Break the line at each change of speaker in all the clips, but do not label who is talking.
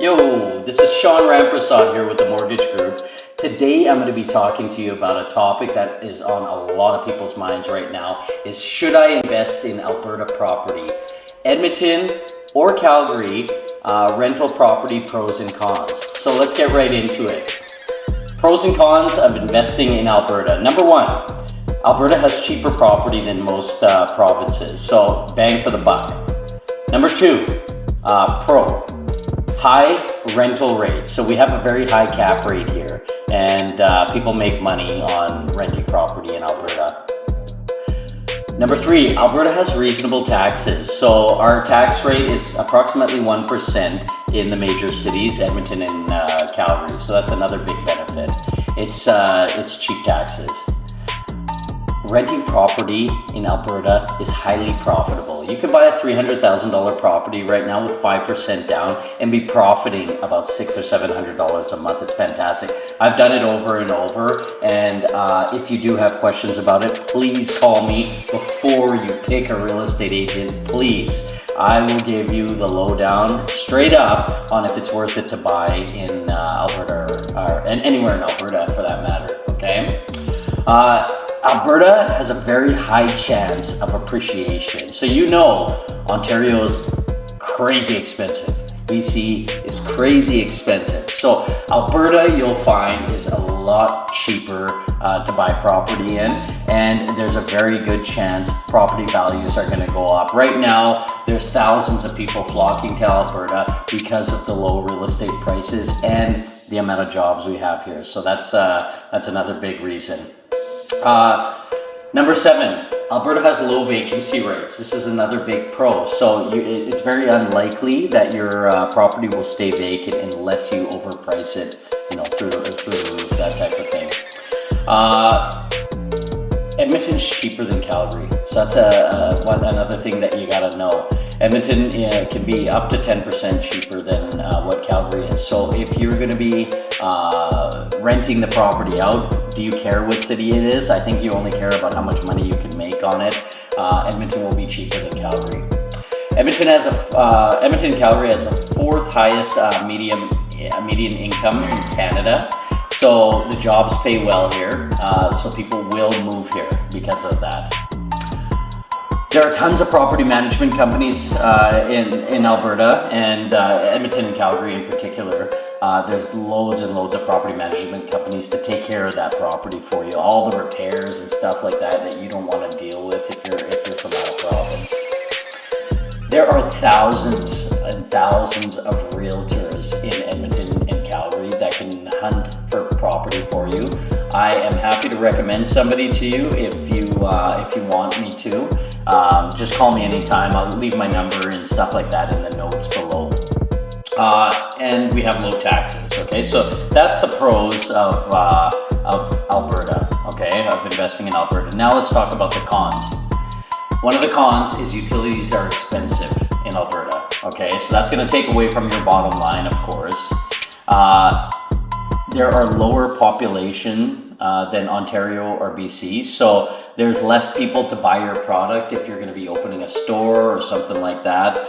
Yo, this is Sean Ramprasad here with the Mortgage Group. Today I'm going to be talking to you about a topic that is on a lot of people's minds right now is should I invest in Alberta property? Edmonton or Calgary, rental property pros and cons. So let's get right into it. Pros and cons of investing in Alberta. Number one, Alberta has cheaper property than most provinces, so bang for the buck. Number two, high rental rates. So we have a very high cap rate here, and people make money on renting property in Alberta. Number three, Alberta has reasonable taxes. So our tax rate is approximately 1% in the major cities, Edmonton and Calgary. So that's another big benefit. It's cheap taxes. Renting property in Alberta is highly profitable. You can buy a $300,000 property right now with 5% down and be profiting about $600 or $700 a month. It's fantastic. I've done it over and over, and if you do have questions about it, please call me before you pick a real estate agent, please. I will give you the lowdown straight up on if it's worth it to buy in Alberta or anywhere in Alberta for that matter, okay? Alberta has a very high chance of appreciation. So you know Ontario is crazy expensive. BC is crazy expensive. So Alberta, you'll find, is a lot cheaper to buy property in, and there's a very good chance property values are going to go up. Right now, there's thousands of people flocking to Alberta because of the low real estate prices and the amount of jobs we have here. So that's another big reason. Number seven, Alberta has low vacancy rates. This is another big pro. So it's very unlikely that your property will stay vacant unless you overprice it, through the roof, that type of thing. Edmonton's cheaper than Calgary. So that's another thing that you gotta know. Edmonton can be up to 10% cheaper than what Calgary is. So if you're gonna be renting the property out, do you care what city it is? I think you only care about how much money you can make on it. Edmonton will be cheaper than Calgary. Edmonton and Calgary has the fourth highest median income in Canada. So the jobs pay well here. So people will move here because of that. There are tons of property management companies in Alberta, and Edmonton and Calgary in particular. There's loads and loads of property management companies to take care of that property for you. All the repairs and stuff like that you don't want to deal with if you're from out of province. There are thousands and thousands of realtors in Edmonton and Calgary that can hunt for property for you. I am happy to recommend somebody to you if you want me to. Just call me anytime. I'll leave my number and stuff like that in the notes below. And we have low taxes, okay? So that's the pros of Alberta, okay, of investing in Alberta. Now let's talk about the cons. One of the cons is utilities are expensive in Alberta, okay? So that's gonna take away from your bottom line, of course. There are lower population than Ontario or BC, so there's less people to buy your product if you're going to be opening a store or something like that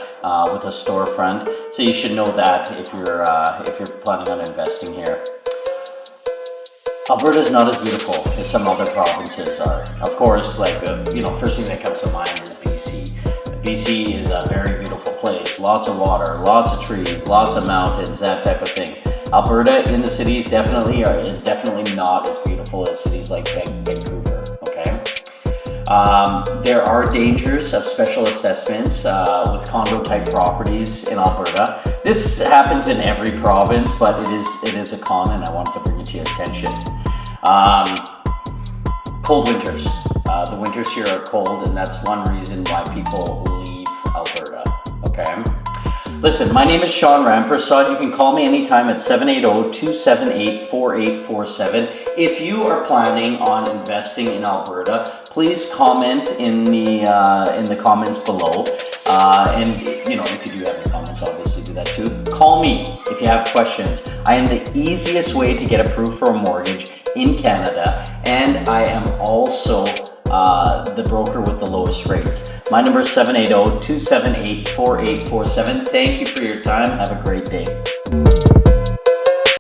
with a storefront. So you should know that if you're planning on investing here. Alberta is not as beautiful as some other provinces are. Of course, first thing that comes to mind is BC. BC is a very beautiful place. Lots of water, lots of trees, lots of mountains, that type of thing. Alberta in the cities is definitely not as beautiful as cities like Vancouver, okay? There are dangers of special assessments with condo-type properties in Alberta. This happens in every province, but it is a con, and I wanted to bring it to your attention. Cold winters. The winters here are cold, and that's one reason why people leave Alberta, okay? Listen, my name is Sean Ramprasad. You can call me anytime at 780-278-4847. If you are planning on investing in Alberta, please comment in the comments below. And if you do have any comments, obviously do that too. Call me if you have questions. I am the easiest way to get approved for a mortgage in Canada, and I am also the broker with the lowest rates. My number is 780-278-4847. Thank you for your time. Have a great day. you.